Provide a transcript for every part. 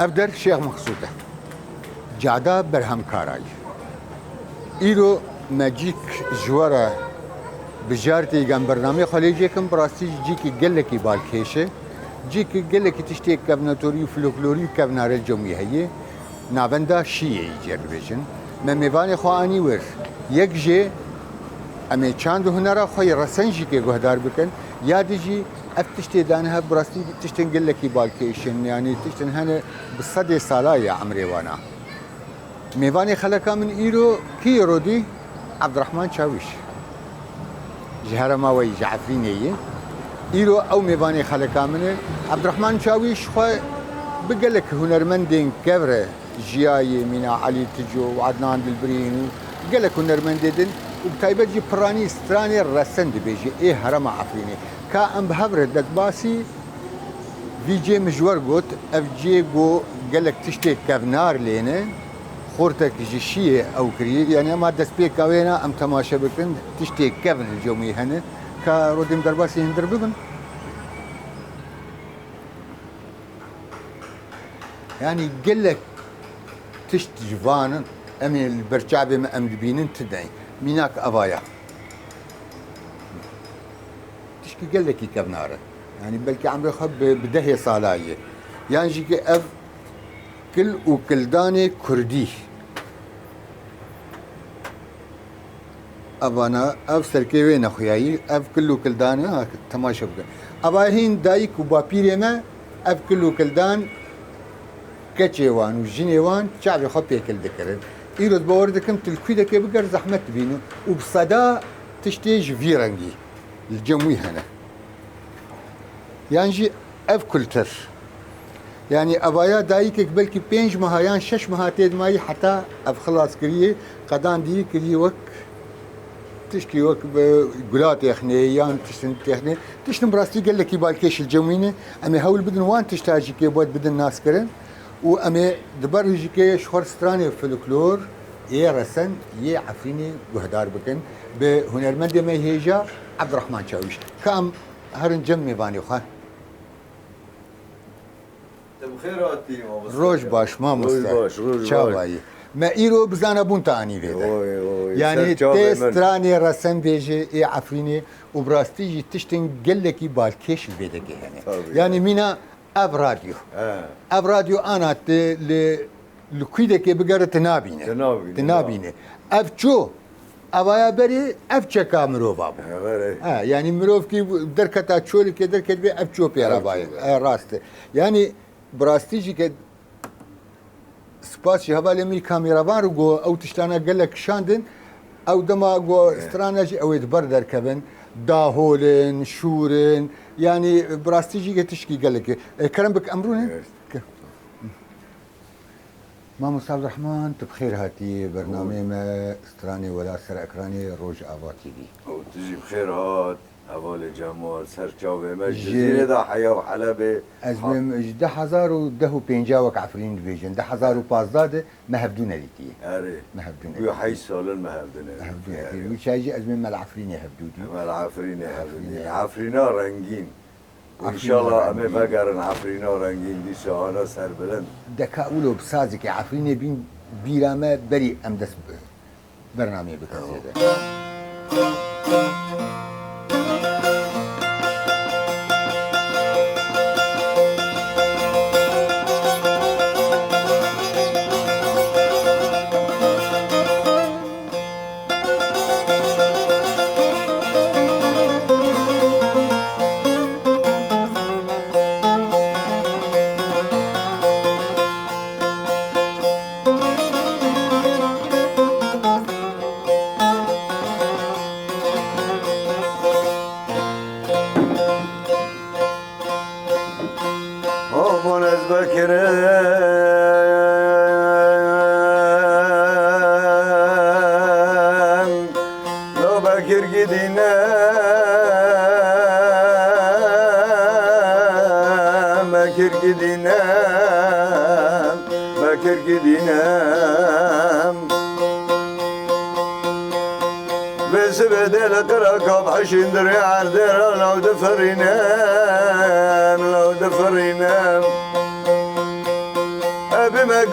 افدر شيخ مقصوده جعدا برهم كاراي ايرو ماجيك جوارا بجارتي جنب برنامج خليجيكم براستي جيكي قلكي بالكيشه جيكي قلكي تشتي كابناتوري وفلوكلوري كابنار الجمعيه هي نافندا شيعي جربيجن ما ميفاني خواني ور يكجي امي چاند هنرا خوي رسنجي كي غدار بكن يادجي افتشتي دانها براستي تشتنقل لك بالكيشن يعني تشتن هنا بالصدي صلايا عمري وانا ميفاني خلقا من ايرو كي رودي عبد الرحمن شاويش جهر ما وي جعفرينيه ايرو او ميفاني خلقا من عبد الرحمن شاويش خو بقلك هنرمندين كبره جياي من علي تجو وعدنان بالبرين قالك هنرمندين وبتايبت جي براني ستراني رسند بيجي ايه هرم عفريني كأم بهبرد لك باسي في جي مجور قوت اف جي قو قالك تشتي كافنار لينا خورتك جيشية او كري يعني ما دس بيك كاوينا ام تماشا بكن تشتي كافن الجومي هنا كرودم درباسي هندر ببن يعني قالك تشت جفانا امي البرشعبي ما ام دبينن تدعي ميناك ابايا تشكي قال لك كبناره يعني بلكي عم يخب بدهي صالايه يعني جيكي اف كل وكلداني كردي ابانا اف سركي وين اخوياي اف كل وكلداني تماشا بك اباهين دايك وبابيري ما اف كل وكلدان كتشيوان وجينيوان شعبي خب ياكل ذكر ايرود بوردكم تلكيدك بقر زحمه بينو وبصدا تشتيج فيرنجي الجموي هنا يعني جي اف كلتر يعني ابايا دايك بلكي بينج مهايان شش مهاتيد ماي حتى اف خلاص كريه قدان دي كريه وك تشكي وك بقولات يخنيان تشتن تخني تشتن براستي قال لك بالكيش الجموينه امي هول بدن وان تشتاجي كي بود بدن ناس كرن وامي دبر يجي شخور ستراني فلكلور يا رسن يا عفريني وهدار بكن بهنرمند ما هيجا عبد الرحمن شاويش كام هرن جمي باني خا بخيراتي روج باش ما مستر شاوي ما ايرو بزانا بونتا اني فيدا يعني تستراني رسن بيجي يا عفريني وبراستيجي تشتن قلكي بالكيش البيدك هنا يعني مينا اب راديو انا لكيده كي بقرا تنابينه اف شو ابايا بري اف تشكا مروف ابو يعني مروف كي دركتا تشول كي دركت بي اف شو بيرا باي راست يعني براستيجي كي سباسي هبالي مي كاميرا بارو او تشتانا قال لك شاندن او دما جو استرانجي او يدبر دركبن داهولن شورن يعني براستيجي تشكي قال لك كلام بك امرونه مام عبد الرحمن تبخير هاتي برنامج ما استراني ولا سر اكراني روج افاتي دي او تجي بخير هات اول جمال سر جاوه مجزيره دا حياه وحلبه ازم 10015 وك عفرين ديفيجن 10015 ما هبدون ديتي اري ما هبدون ويا حي سولن ما هبدون وش هاجي ازم ما العفرين هبدودي ما العفرين هبدودي عفرينا رنگين ان شاء الله امي بقرن عفرينا رنگين دي سهانا سر بلند دكا اولو بسازك عفرين بين بيرامه بري امدس برنامج بكزيده بس بدل قرقب عشان دري عردر لو دفرنا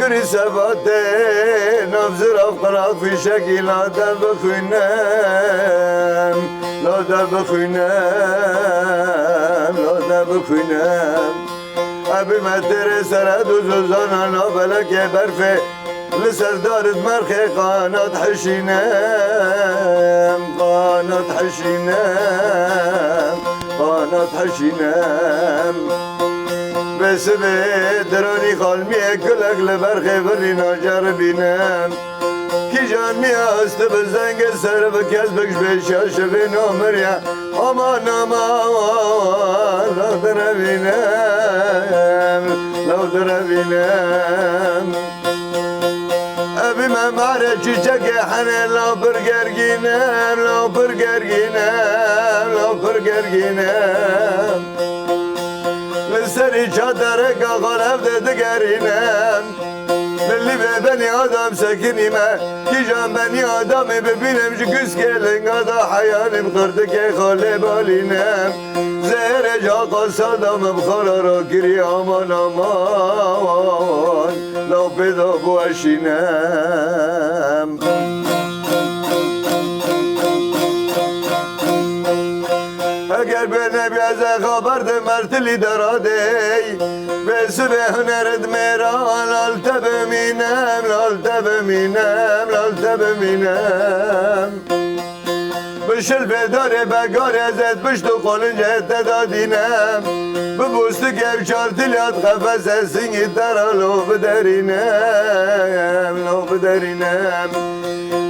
گری سباته نفزر افقراق فی شکل لاده بخوینم لاده بخوینم لاده بخوینم ابی مدر سرد و زوزانا بلک برفه لسردارت مرخي قانات حشينام قانات حشينام قانات حشينام بس دراني خالمي كلك لبرخي بري ناجر بينام كي جاني است بزنگ سر بكاز بكش بشاش بنامريا امان امان لو دربينام لو دربينام ابي ما معرف چیچک حنه لا برگرگینم لا برگرگینم لا برگرگینم لسری چادره که غرف دگرینم ملی به بنی آدم سکنیمه کی جان بنی آدمی ببینم جگس که لنگا دا حیانیم خورده که خاله بالینم زهر جا قصادم بخورا را گری آمان آمان لو پیدا بوشینم اگر به نبی از خبر ده مرتلی دراده به سبه هنرد میران لالته بمینم لالته بمینم لالته بمینم بشل بداره بگار ازت بشت و قلنجت دادینم ببوست که چارتلیات قفص سینگی ترالو بدرینم لو بدرینم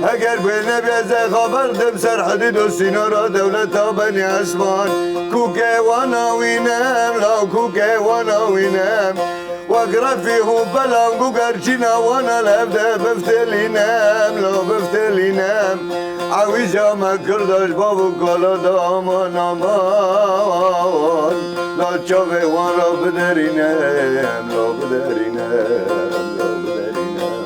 اگر به نبی از خبر دم سر حدید و سینا را دولت ها بنی اسمان کوکه واناوینم لا کوکه واناوینم واقرب فيه بلانگو گرچینا وانا لبده بفتلینم لا بفتلینم عویجا مکرداش بابو کالا دا آمان آمان لا چاوه وان را بدرینم لا بدرینم لا بدرینم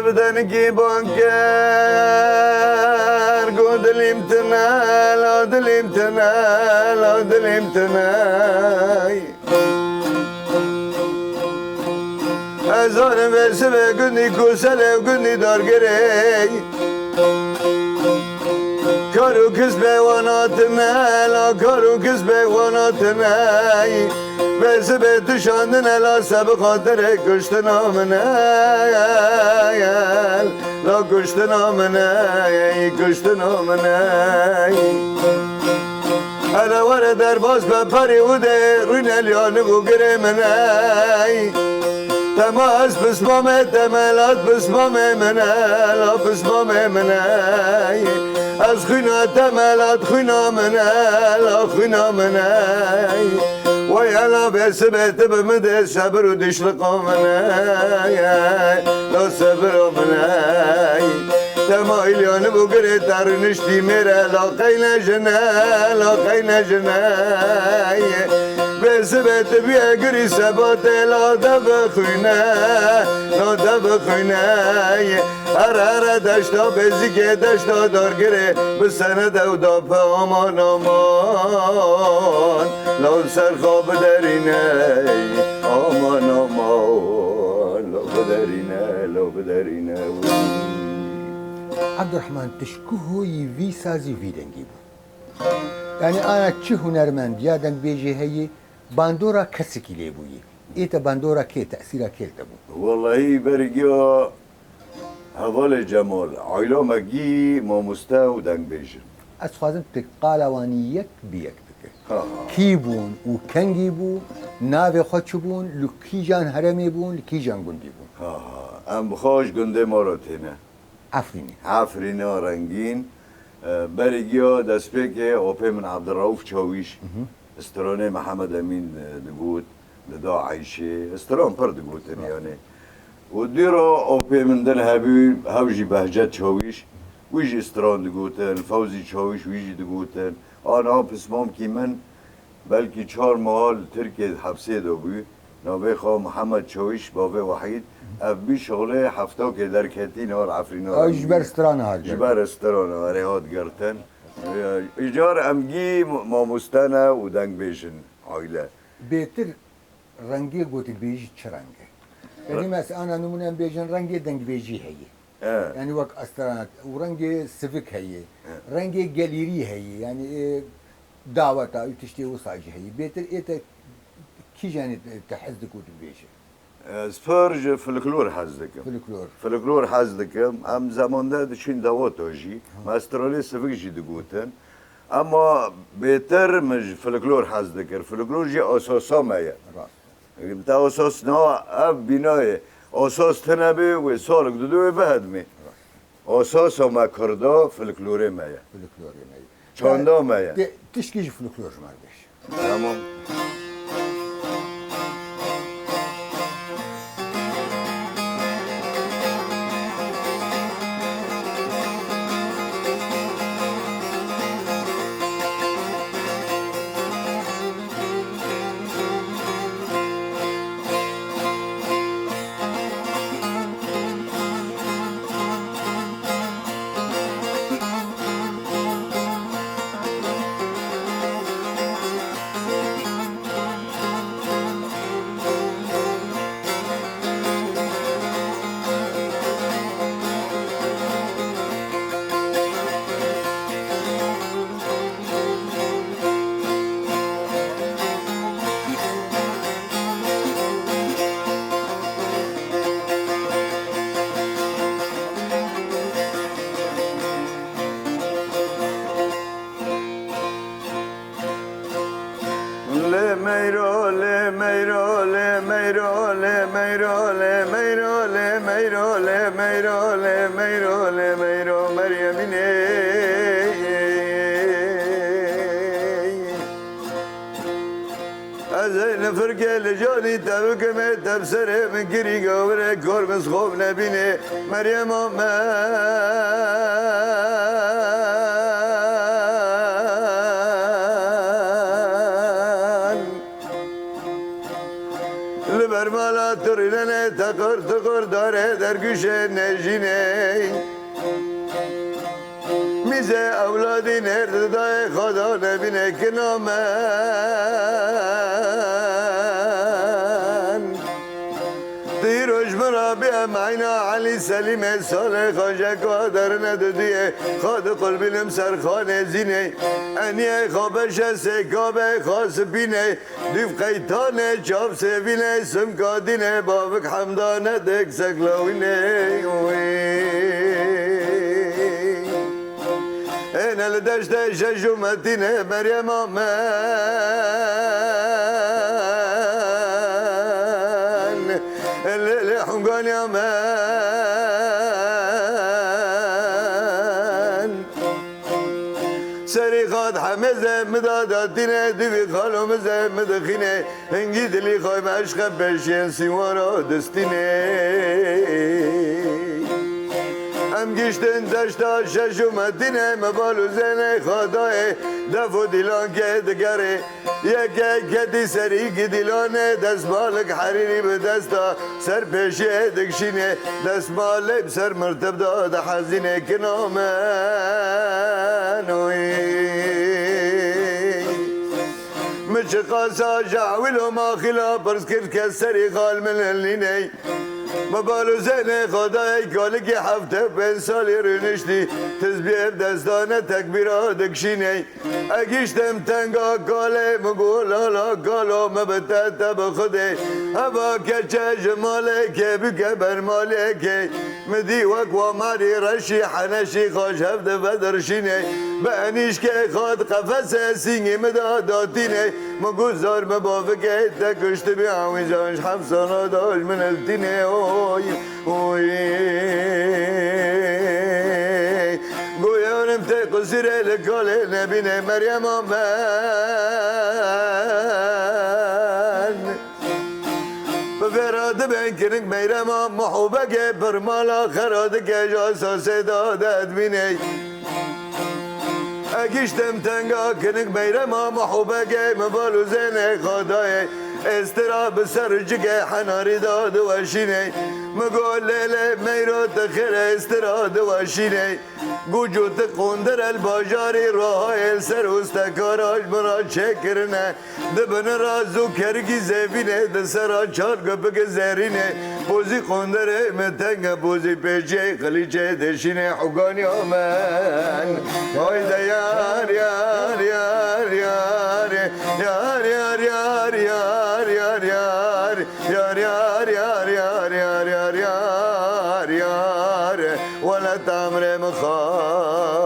بدنكي بانكر قود الامتنال قود الامتنال قود الامتنال ازان بسبه قدني كوسله وقدني دارگري کارو کسبه واناتنا لا کارو کسبه واناتنا بس به تشاندن لا سب خاطر کشتن آمنه لا کشتن آمنه کشتن آمنه انا ور در باز به پری وده روی نلیانه بو گرمنه تماس بسمامه تملات بسمامه منه لا بسمامه منه از خوینا تملات خوینا منه لا خوینا منه ويلا بسبت بمدى صبر ودشلق مناي لا صبر مناي تمايل يا بقري ترنشتي ميرا لا قينا جنا لا قينا جناي بسبت بيا قري سبات لا دبخنا لا دبخنا ارار دشتا بزيك دشتا دارگره بسنه دودا امان امان لو سرخاب بدرینه آمان آمان لو بدرینه لو بدرینه عبدالرحمن تشكوه يفي سازي في دنجيب يعني أنا چه هنرمند يادن بيجي هي باندورا كسكي ليبوي إيتا باندورا كي تأثيرا كيل تبو والله برگیا حوال جمال عیلا مگی ما مستو دنگ بیجن از خوازم تقالواني يك بيك کی بون و کنگی بون ناو خود چو بون لکی جان هرمی بون لکی جان گندی بون ام بخواش گنده ما را تینه افرینی افرینه رنگین برگیا دست پیکه اوپه من عبدالرؤوف چاویش استرانه محمد امین دگود لدا عيشي استران برد قوتن يعني وديرو اوبي من دن هاوجي بهجت شويش ويجي استران دقوتن فوزي شويش ويجي دقوتن انا بسمام كي من بلكي 4 مال تركيا حبسه دو بي نوبه خو محمد شويش بابا وحيد ابي شغله هفته که در کتی نار عفرینا جبر استران هاد جبر استران آره هاد گرتن ایجار امگی ماموستانه و دنگ بیشن عائله بهتر رنگی گوتی بیجی چه رنگه یعنی مثلا انا نمونم بیجن رنگی دنگ بیجی هیه يعني وقت استرانات ورنجي سيفيك هي رنجي جاليري هي يعني دعوة تشتي وصاجي هي بيتر إيه كي جاني تحزدك وتبيش سپرج فلکلور حزدك فلكلور فلکلور حزدك ام زمان ده دشين دعوت هجي ماسترالي سيفيك جي دقوتن اما بيتر مش فلکلور حزدك فلکلور جي اساسا مايا راس امتا اساس نا اب بناي اساس تنبي و سالك دو بهدمي اساس ما كردا فلکلور مايا فلكلور يعني چاندا مايا تشكيج فلكلور مردش تمام فرقه لجانی تبکمه تبسره من گری گوره کرمز خوب نبینه مریم آمن لبرمالا ترینه تقر داره در گوشه نجینه میزه اولادی نرد دای خدا نبینه که نامن دیروش مرابی معینا علی سلیم صالح خانجه قادر ندادیه خاد قلبینم سرخانه زینه انیه خوابش سکابه خاص بینه دیف قیتانه چاپ سوینه سمکادینه بابک حمدانه دک سکلاوینه این الدشت شجومتینه مریم آمن الحنقاني آمن سريخات حمزة مداداتنا دبي خالو مزة مدخينة هنجي دلي خايم عشق بشين سيوارا دستينه ام گشتن دشتا ششومتینه مبالو زنه خدای دفو دیلان که دگره یکه کتی سری که دیلانه دست بالک حریری به دستا سر پیشه دکشینه دست بالک سر مرتب داد حزینه کنامنوی مش قاسا جعولو ما خلا پرس کرد که سری خال من اللینه مبالو زنه خدای کالی که هفته 5 سالی رونشتی تزبیه دستانه تکبیرا دکشینه اگیشتم تنگا کاله مگول حالا کالا مبته تب خوده هوا کچه جماله که بکه برماله که مدی وک و ماری رشی حنشی خوش هفته بدرشینه به انیش که خود قفص سینگی مداداتینه مگوزار مبافکه تکشت بی عویزانش حفظانا داش من التینه اوی اوی گویانم ته قصیره لکاله نبینه مریم آمن کنک میرما محبک برمالا خراد که جاساس دادت بینی اگیشتم تنگا کنک میرما محبک مبالو زین خدای استرا بسر جگه حناری داد وشینه مگول لیله میرو تخیر استرا دوشینه گوجو تقوندر الباجاری روهای سر استکاراش برا چکرنه دبن رازو کرگی زیبینه دسرا چار گپک زرینه بوزی قوندره متنگ بوزی پیچه خلیچه دشینه حقانی آمن هایده یار یار یار یار یار یار یار یار یار یار یار یار یار یار یار یار یار یار ولا تمر مخار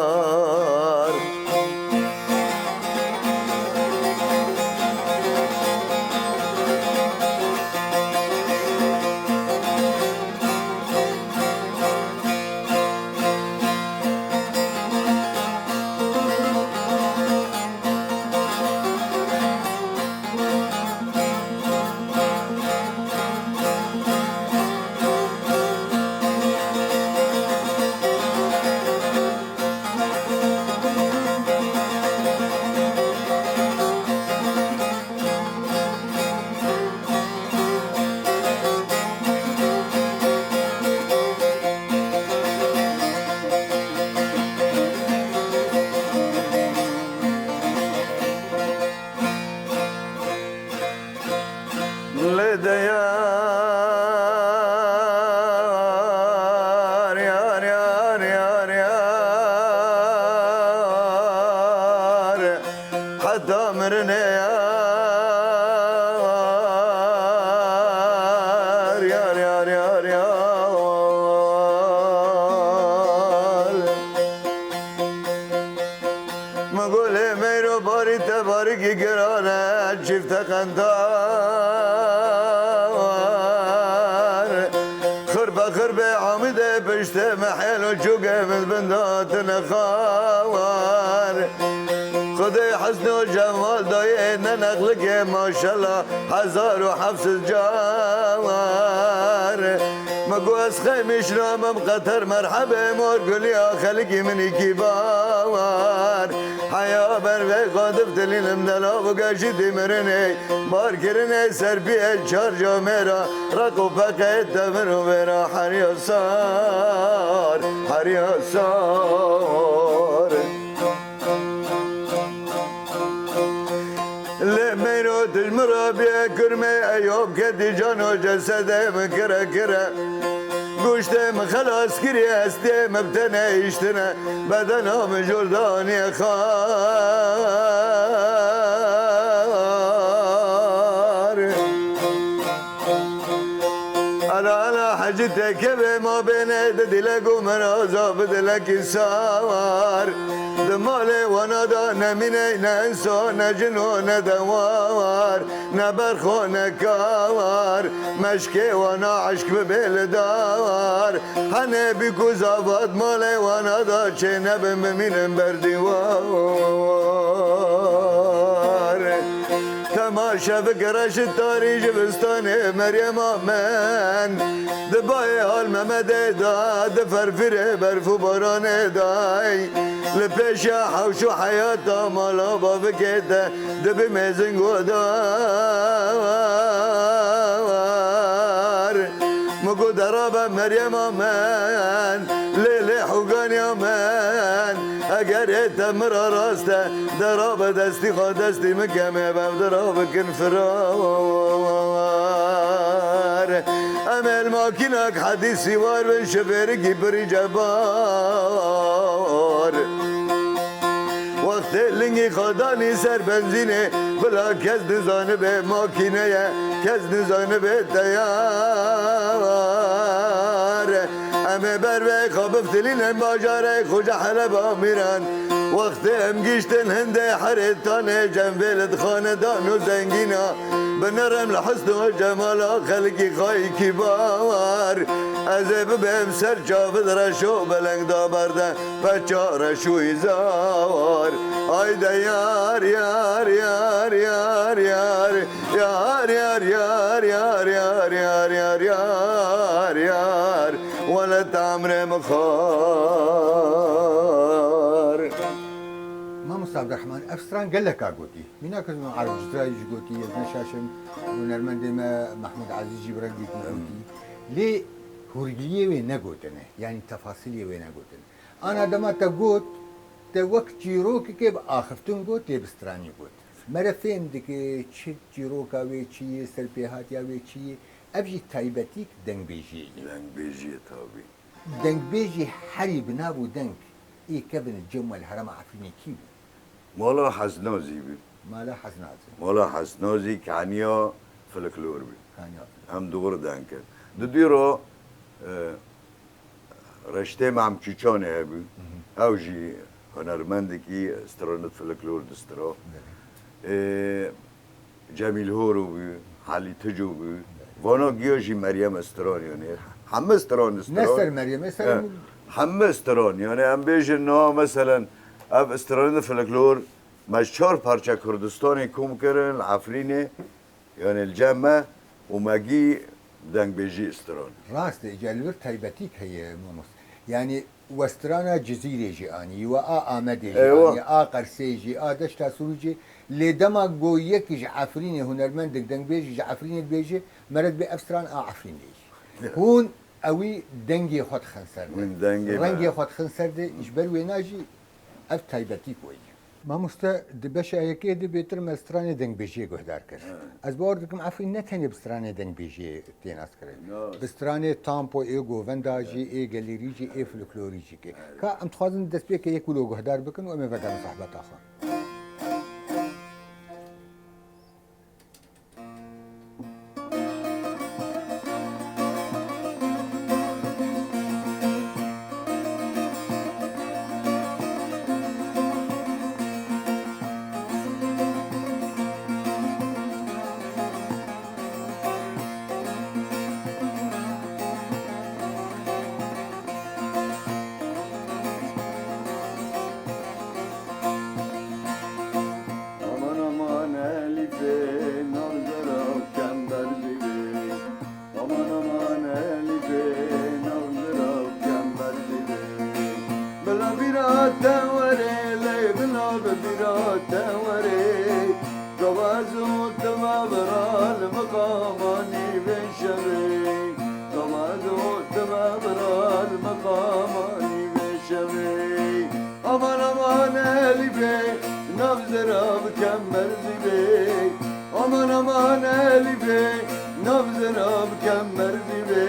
تبارکی گرانه چفت قندار خرب عامده پشت محل و چوگه من بندات نخوار خدای حسن و جمال دایه ننقل که ماشالله 1700 جوار مگو از خیمش رامم قطر مرحبه مور گلی آخلقی منی کی باور حیا بر وی قادف دلیلم دلا و گشی دیمرنه بار کرنه سر بیه چار جا میرا رقو فقه تمرو برا حریا سار لمنو تجمرا بیا کرمه ایوب کدی جانو جسده مکره کره گوشتم خلاص کری هستم ابتنه اشتنه بدنم جردانی خار على حاجتك ما بين دلك ومرازا بدلك سوار دمالي وانا دا نميني ننسو نجنون دوار نبرخو نكوار مشكي وانا عشق ببالدار هنه بيكو زافات مالي وانا دا چه نبم بمينم بردوار تماشا فكرش التاريخ بستان مريم آمن دبای حال ممد دا دفرفر برفو باران دای لپیش حوش و حیاتا مالا با بکت دبی میزنگو دار مگو درابا مریم آمن لیلی حقانی آمن اگر اتمر راسته درابا دستی خواه دستی مکمه بم درابا کن فرار امل ماکینک حدیثی وار بن شفرگی بری جبار وقت لنگی خدانی سر بنزینه بلا کس نزانه به ماکینه کس نزانه به تیار امه بر وی خواب افتلین باجاره خوجه حلبا میرن وقت هم گیشتن هنده حریتانه جنبیلت خاندان و زنگینا بنرم لحسن و جمال خلقی خواهی کی باور از بهم سر جاود رشو بلنگ دا برده پچا رشوی زار آیده یار یار یار یار یار یار یار یار یار یار یار یار ما مصطفى عبد الرحمن افسران قال لك اقوتي من اكل من عرب جزراي جوتي يزنا شاشم ونرمند ما محمود عزيز جبران قوتي ليه هورجيه وين نقوتنا يعني تفاصيل وين نقوتنا انا دما تقوت توقت جيروك كيف اخفتن قوت بستراني قوت مرفين دك تشي جيروكا وي تشي سلبيهات يا وي تشي ابجي تايبتيك دنگ بيجي دنگ بيجي طبي دنگ بيجي حري بنابو دنگ ايه كابن الجمع الهرم عفريني كيبو مولا حسنوزي بي ما لا حزنازي مولا حسنوزي كانيا فلكلور بي كان يا هم دور دنگ دديرو رشته مام چیچانه هبی او جی هنرمندکی استرانت فلکلور دسترا جمیل هورو بی حالی تجو بی وانا گیا جی مریم استران یعنی همه استران نستر مريم نستر همه استران یعنی هم بیجن نا مثلا اف استران فلکلور مجچار پارچه کردستانی کم کرن عفرینه یعنی الجمع و مگی دنگ بیجی استران راست جالور تايبتيك هي ماموس يعني وسترانا جزيرة جياني وآ آمد أيوة. جياني آ قرسي جي آ دشتا سروجي لدما قو يكي عفريني هنرمندك دنگ بيجي عفريني بيجي مرد بأفستران آ عفرين ليجي هون اوي دنگي خود خنسر ده من دنگي رنگي ما. خود خنسر ده اجبر ويناجي اف تايبتيك وي ما مستا دبشا يكي دي بيتر مستراني دنگ بيجي گهدار كر از باوردكم عفرين نتاني بستراني دنگ بيجي تيناس كر بستراني تامپو اي گووندا اي گاليري جي اي فلكلوري جي كي كا ام تخوازن دست بيك يكولو گهدار بكن و امي ودان صحبت آخر Aman aman Elif'e nazara kember zibi Aman aman Elif'e nazara kember zibi Bela birat teverele bela birat tevere Gavazu temabral makamani beşevi Gavazu temabral makamani beşevi Aman aman Elif'e nabzera mükemmel zibe Aman aman Elif'e nabzera mükemmel zibe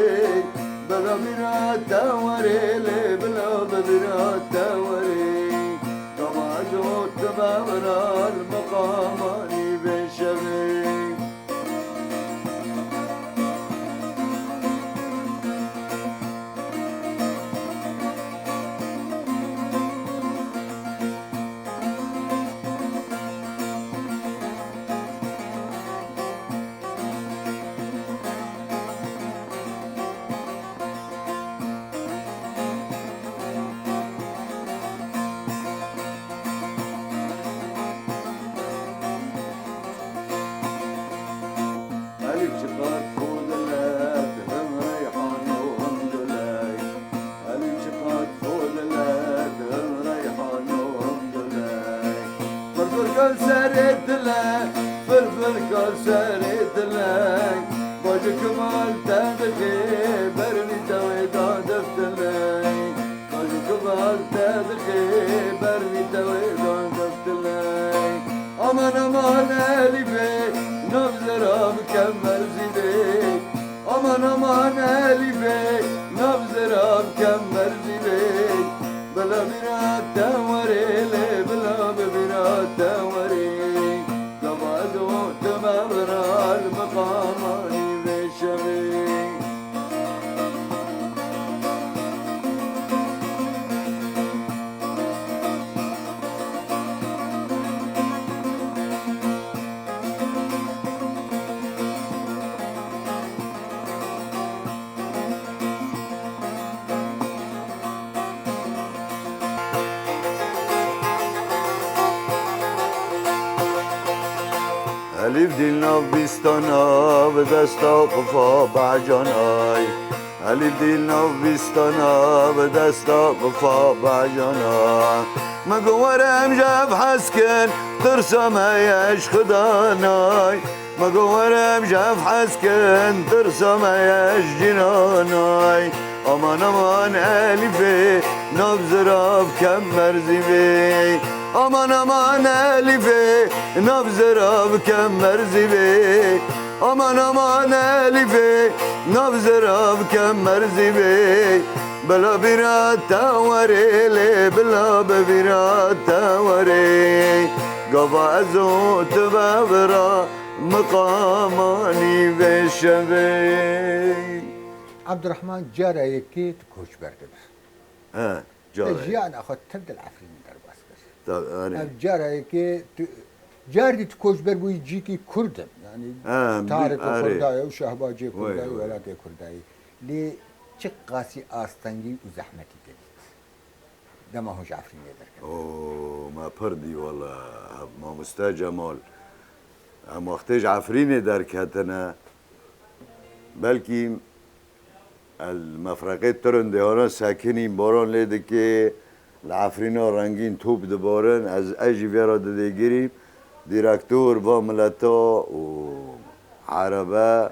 Bela birat teverele bela birat tevere Kamacu temabral makamani beşevi ألف شقات فودلات هم ريحان وهم دلاي ألف شقات فودلات هم ريحان وهم دلاي فرفر قال سريت لاي فرفر قال سريت لاي باج كمال تدخي برني توي دادفت لاي باج كمال تدخي برني توي دادفت لاي أمان أمان ألفي نبزرا مكمل زيدي أمان أمان ألفي نبزرا مكمل زيدي بلا برات توري لي بلا برات توري كبادو تمبرا المقاماني بشغي ألف دلنا بستانا بدستا قفا بعجاناي علی دیل نو بیستانا به دستا بفا بعجانا مگوارم جب حس کن ترسم ایش خدانای مگوارم جب حس کن ترسم ایش جنانای امان امان الیفه نبزراب کم مرزیوی امان امان الیفه نبزراب کم مرزیوی aman aman elife nabzerab kemerzi bey bela birat tawarele bela birat taware gava azot babra maqamani veşve عبدالرحمن جاره یکیت کوچ برده ha jare جیان اخواد تبد العفرین در باز کرد yani جاره یکی جاردی تو کوچ بر بوی جی کی کردم یعنی تارک کردای و شهباجی کردای و ولات کردای لی چه قاسی آستنگی و زحمتی دید دما هوش عفرین در کرد اوه ما پردی والله ما مستجمال هم وقتش عفرینه در کتنه بلکی المفرقه ترنده هانا ساکنین باران لیده که العفرینا رنگین توپ دبارن از اجی ویرا داده گیریم دیرکتور با ملتا و عربه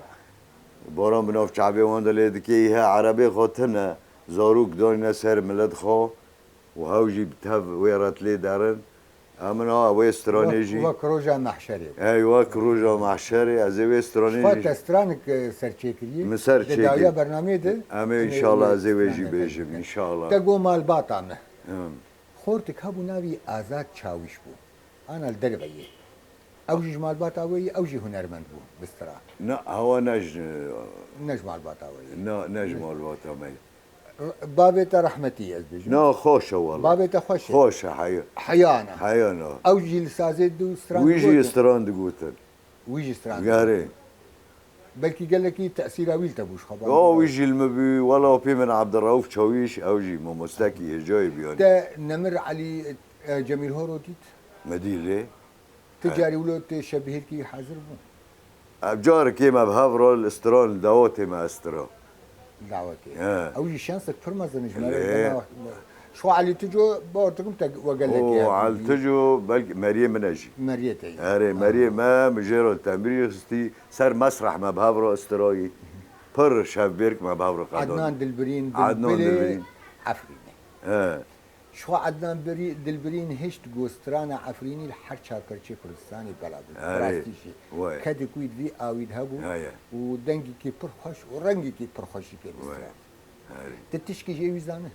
باران بناف شعبی وانده لیده که ایه عربه خاطنه زاروک دانینا سر ملت خواه و هاوجی بتهف ویرات لی دارن امنا اوی استرانیجی وک روژا محشری ایوه روژا محشری از اوی استرانیجی خواهد استرانک سرچیکریه مسر چیکری. دایا برنامه ده امه انشالله از اوی بیجم انشالله تگو مال باتامه خورتك هبو ناوي آزاد چاوش بو أنا الدربية أوجي جمال باتاوي أوجي هنرمند بو بسترا نه هوا نجمال باتاوي نجمال واتامي بابتا رحمتي أزبج نه خوشه والله بابتا خوش خوشه حيانا حیانا أوجي لسازد دو ستران ویجی استران دگوتن ويجي ستران گاره بلكي قال لك تأثير أويل تبوش خبر او ویجی المبي والله بي من عبد الرؤوف شاويش اوجي مستكي جاي بيان تا نمر علي جميل هوروديت مدينه تجاري ولو شبهير كي حاضر بو ابجار كيما بهافرو الاستران دواتي ما استرا دعوتي آه. أوجي شانسك فرما ليه؟ زنجمال شو علي تجو بورتكم وقال لك او علتجو بلك مريم نجي مريتي اره مريم ما مجرد تمرير خستي سر مسرح ما بهافرو استراي پر شبيرك ما بهافرو قدان عدنان دلبرين عدنان دلبرين عفريني اه شو عدنان دلبرين هشت جوسترانا عفريني الحر شاكرتشي كردستاني بلاد أري. براستيشي وي. كاد كويد في آويد هبو هيا. ودنجي كي برخوش ورنجي كي برخوشي كي وي. بستران هاري. تتشكي جي ويزانه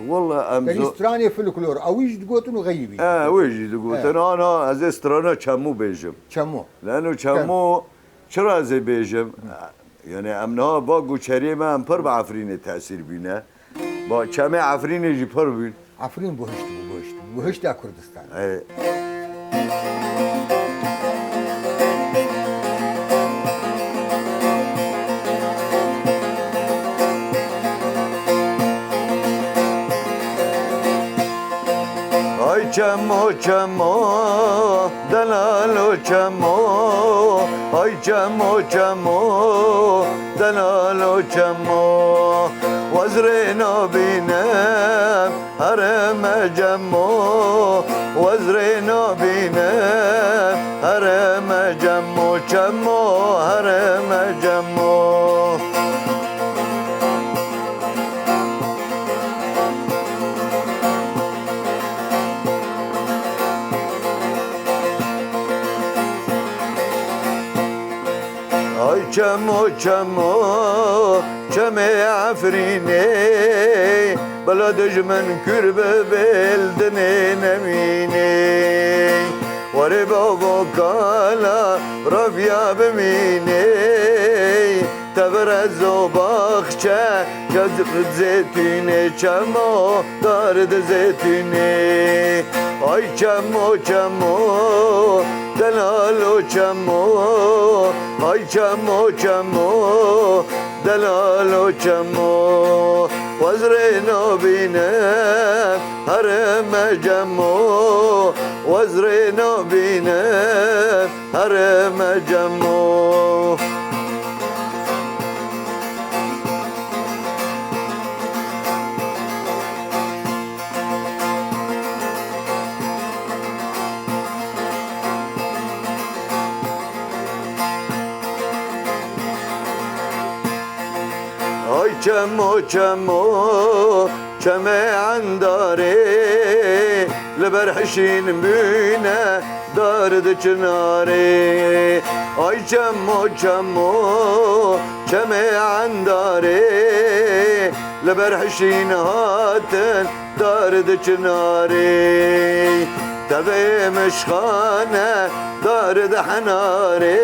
والله امزو كريستراني فلكلور أويش تقوتن وغيبي ويجي تقول انا از استرانا چمو بيجم شمو لانه چمو چرا از بيجم يعني امنها با گوچری من پر به عفرین تاثیر بینه با چمه عفرین جی پر بین عفرين بوهشت كردستان ay çemo çemo delalo çemo ay çemo çemo delalo çemo وزرنا بينام هرم جمو وزرنا بينام هرم جمو جمو هرم جمو ay çemo çemo çeme عفريني بلا دجمن كربة بلدني نميني وري بابا كالا رفيا بميني تبرز وبخشة جذب زيتوني چمو دارد زيتوني ay çemo çemo دلالو چمو ay çemo çemo دلالو چمو وزرنا بينام هرم جمو وزرنا بينام هرم جمو چمو چمو چمه عنداره لبرحشین بینه دارد چناره آی چمو چمو چمه عنداره لبرحشین هاتن دارد چناره تبه مشخانه دارد حناره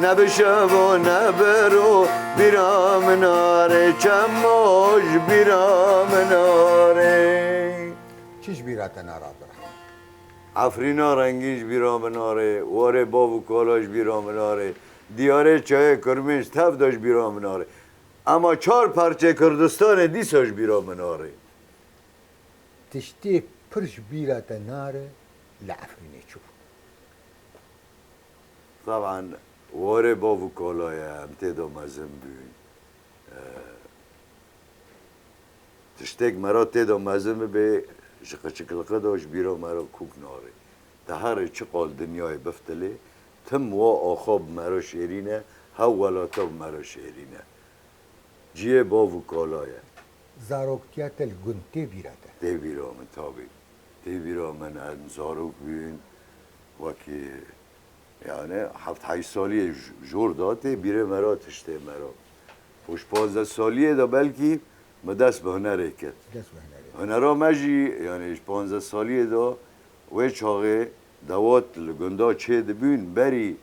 نبشب و نبرو بیرام ناره چموش بیرام ناره چیش بیرات نارا برام عفرینا رنگیش بیرام ناره واره بابو کالاش بیرام ناره دیاره چای کرمش تف داشت بیرام ناره اما 4 پرچه کردستان دیساش بیرام ناره تشتی پرش بیرات ناره لعفرینه چوب طبعا واره بابو کالای هم تیدا مزم بین تشتک مرا تیدا مزم به شقلقه داشت بیرا مرا کوک ناره تهر چقال دنیای بفتله تم و آخاب مرا شیرینه حوالاتا مرا شیرینه جیه بابو کالای زاروکتیات الگنتی بیراته تی بیرا من تابی تی بیرا من زاروک بین وکی یعنی 7-8 سالی جور داده بیره مرا تشته مرا خوش 15 سالیه دا بلکی ما دست به هنره کرد دست بهنره هنرا مجی یعنی 15 سالیه دا و چاقه دوات لگندا چه دبین بری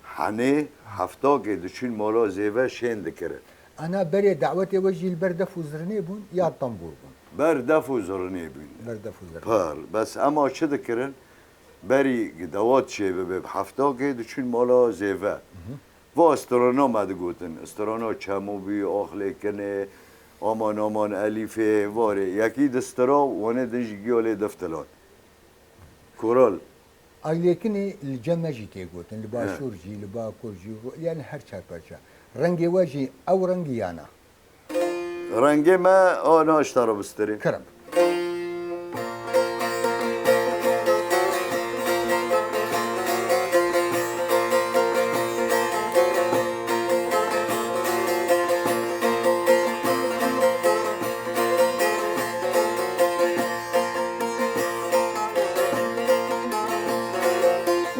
حنه هفتا که دچین مالا زیوه شند کرد انا بري دعوتي وجهي البردف وزرني بون يا طنبور بون بر دفو زرنه بین بردف وزرني پر بس اما چه دکرن بری دوات چه به هفتا که دچین مالا زیوه و استرانا مده گوتن استرانا چمو بی آخله کنه آمان الیفه واره یکی دسترا وانه دنج گیاله دفتلان کورال ايليكني الجمع جي تيغوتن لباشور جي لباكور جي يعني هر چار پرچا رنگي وجهي او رنگي انا رنگ ما آنا اشترا بستری كرم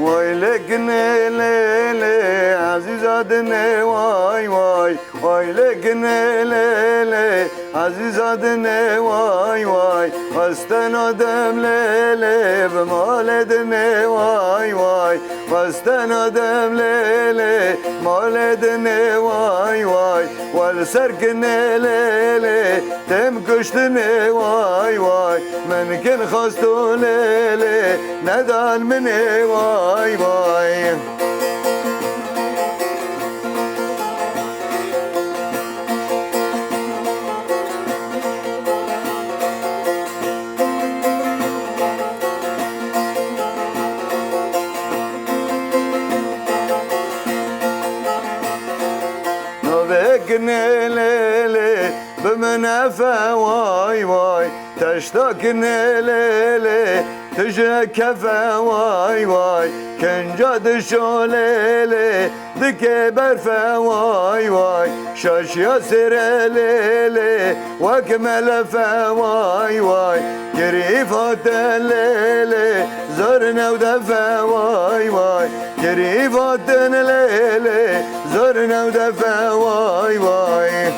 ويلكني ليلي عزيزادني واي واي ويلكني ليلي عزيزادني واي واي واستنادم ليلي بمالدني واي واي واستنادم ليلي مالدني واي واي والسركني ليلي تم كشتني واي واي من كن خستو ليلي ندان مني واي واي نوبكني ليلي بمنافع واي واي تشتاكني ليلي تجي كفا واي واي كان جاد شوليلي دكي برفا واي واي شاش ياسر ليلي وكمل فا واي واي كريفات الليلي زرنا ودفا واي واي كريفات الليلي زرنا ودفا واي واي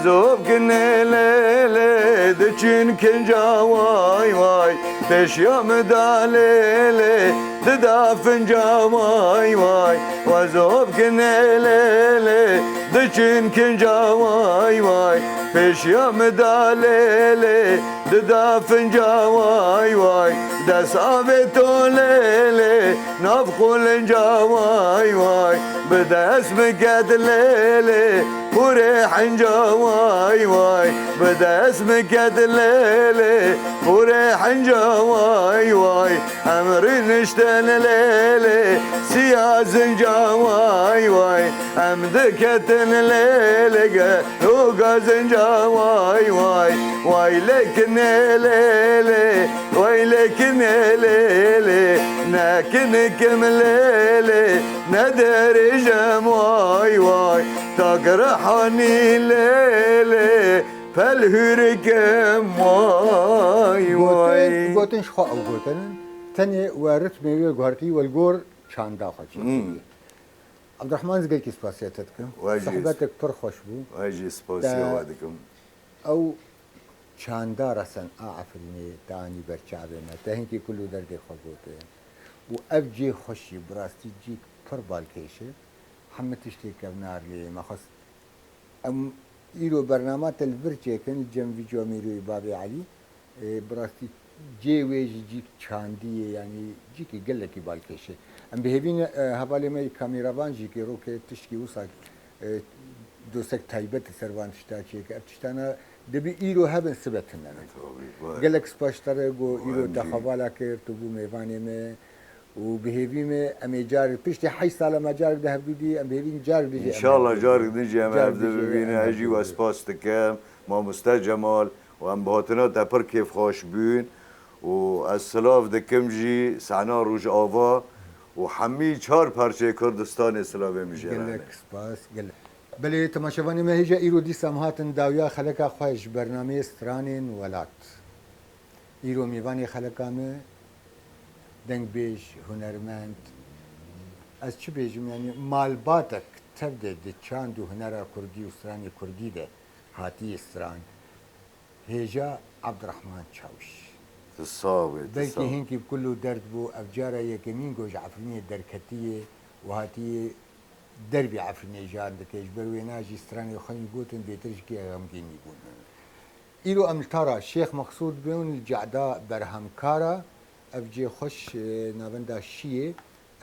زوب كني ليلي دچين كنجا واي واي تشيام داليلي ددافن جا واي واي وزوب كني ليلي دچين كنجا واي واي پیش یا مدالیلی ددا فنجا وای وای دست آب تو لیلی ناف خولنجا وای وای به دست مکد لیلی پوره حنجا وای وای به دست مکد لیلی پوره حنجا وای وای امری نشتن لیلی سیاه زنجا وای وای ام دکتن لیلی روگا زنجا وای وای وای لکن لیلی وای لکن لیلی نکنکم لیلی نداری جم وای وای تقرحني ليلي فالهركم واي واي گوتن شخوا او گوتن تنه وارث میوه گوهرتی والگور چاندا خوچی عبد الرحمن زگل کی سپاسیتت کم واجی. صحبتك پر خوش بو واجي سباسي وادكم او چاندا رسن اعفرني تاني برچابنا تهنکی کلو درد خوبوته و افجي خوشي براستي جيك پر بالکیشه همه تشتی کبنار لی مخص ام ایرو برنامه تلفرچه کن جنبی جو میروی بابی علی براستی جی ویجی جی چاندیه یعنی جی کی گله کی بالکشه ام بهبین حواله می کامیرابان جی کی رو که تشکی وسا دوسک تایبت سروان تشتا چه که تشتانا دبی ایرو هبن سبتن نه گلک سپاشتره گو ایرو تخوالا کرد تو بو میوانی می و بهيفيمه امي جار بيشتي حي ساله ما جار ده بدي ام بهيفين جار بيجي ان شاء الله جارك نجي ام عبد ببينا اجي واسباس تكام ما مستجمال وام بهاتنا تبر كيف خوش بين والسلاف دكم جي سعنا روج آوا وحمي چهار پرچه کردستان اسلامی میشه گلک سپاس گل بله تماشاوانی ما هیجا ایرو دی سمهاتن داویا خلقا خوش برنامه استرانین ولات ایرو میوانی خلقا ما دنگ بیش هنرمند از چی بیجم یعنی مالباتک تبده ده چاند و هنر کردی و استرانی کردی ده هاتی استران هیجا عبدالرحمن چاوش تصاوي بلکه هنکی بكله درد بو افجاره یکمین گوش عفرینی درکتیه و هاتی دربی عفرینی جان دکیش بروی ناجی استرانی خانی گوتن بیترش که غمگینی بون ایرو املتارا شیخ مقصود بیون الجعدا برهمکارا افجي خوش نابندا شيء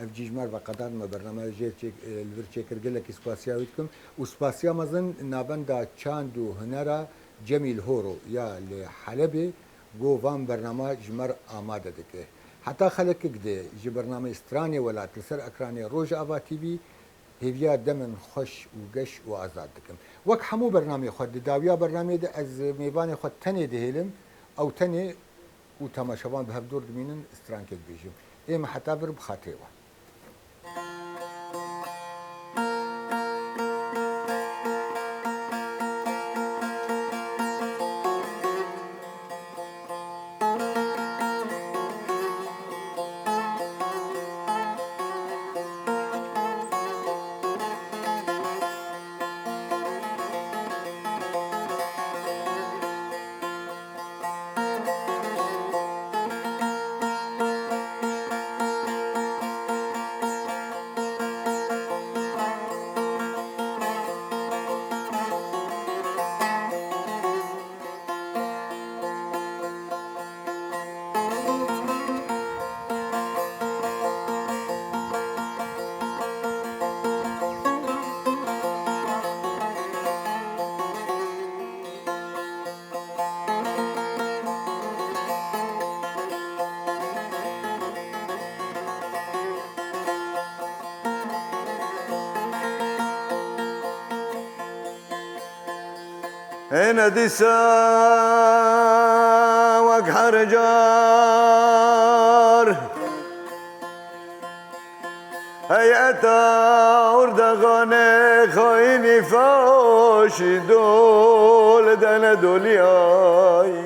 افجي جمار بقدر ما برنامج جيت الفيرتشي كرجلك اسباسيا ويتكم وسباسيا مازن نابندا تشاندو هنرا جميل هورو يا لحلبي جو فان برنامج جمر آماده دكه حتى خلق كده جي برنامج استراني ولا تسر اكراني روج ابا تي في هيفيا دمن خوش وقش وازاد دكم وك حمو برنامج خد داويا برنامج ده از ميباني خد تني دهلم او تني و تماشاوان به دور دمینن استران کد بیجم ایم حتی بر بخاطره هنا ديسا وقحر جار هيئتا وردغاني خايني فاشي دول دانا دولياي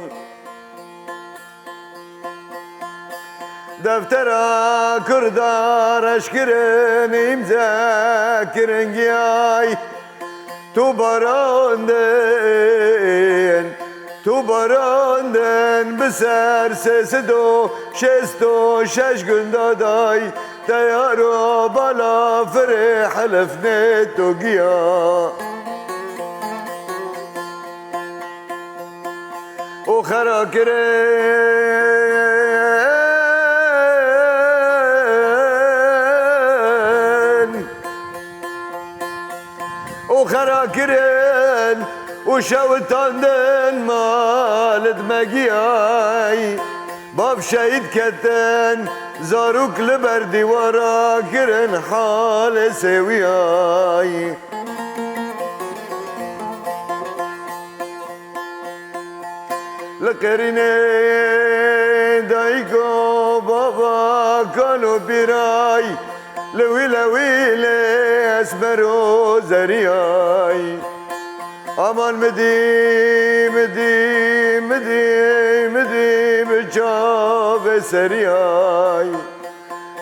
دفترا كردار اشكرن مذاكرن جاي تو براندن بسر سدو شستو شش گندادای تیارو بالا فرح لفنه تو گیا وخرا كرين وخرا كرين وشوتان دن مالد مجياي باب شهيد كتن زاروك لبردي ورا كرن حال سوياي لقريني دايكو بابا كانوا براي لوي لوي اسمرو زرياي امان مدي مدي مدي مدي بجاب سرياي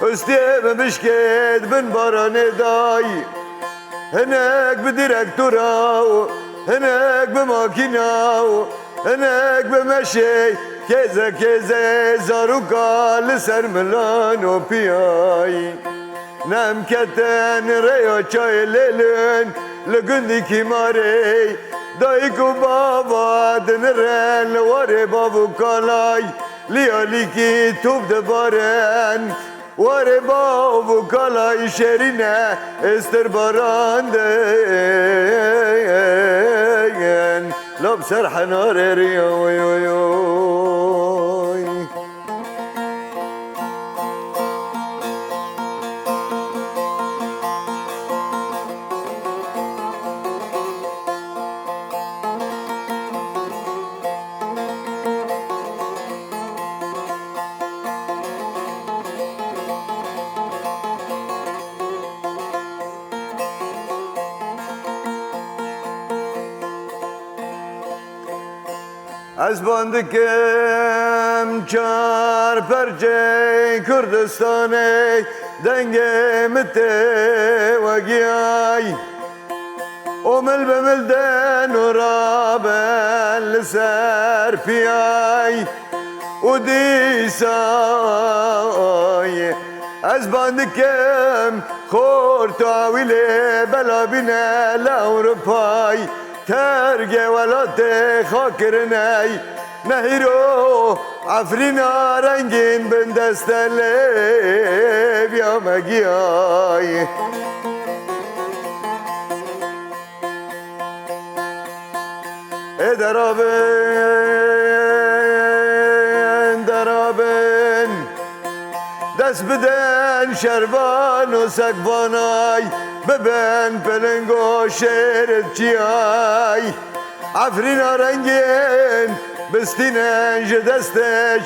استيب مشكد بن باران داي هناك بديركتوراو هناك بماكيناو هناك بمشي كذا كذا زاروكا لسر ملانو بياي نام كتن ريو چاي ليلن لگندی کی ماری دایکو بابا دنرن لواره بابو کالای لیالی کی توب دبارن واره بابو کالای شرینه استر باراندن لب سر حنار ریویویوی از باندکم چار پرچه کردستانه دنگه مته وگیای ومل بملدن ورابن لسر پیای ودیسای از باندکم خور تاویله بلا بینه لاوروپای ترجع ولا تخاكرناي نهيرو عفرينا رنجين بندست الليب يا مجياي درابن درابن دست بدن شربان و سقفاناي ببن پلنگو شیرت چیای عفرین رنگین بستینن جدست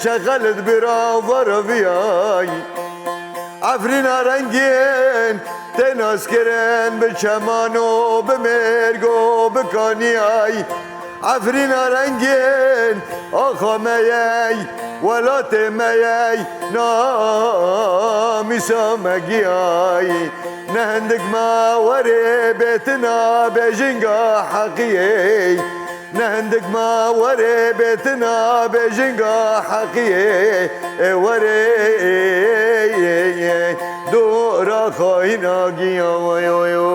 شغلت برا ورا بیای عفرین رنگین تناس کرن به چمان و به مرگ و به کانیای عفرین رنگین آخا میی ولات میی نامیسا مگیای نهندك ما وري بيتنا بجنقا حقيقي نهندك ما وري بيتنا بجنقا حقيقي وري دورا خاينا قيا ويويو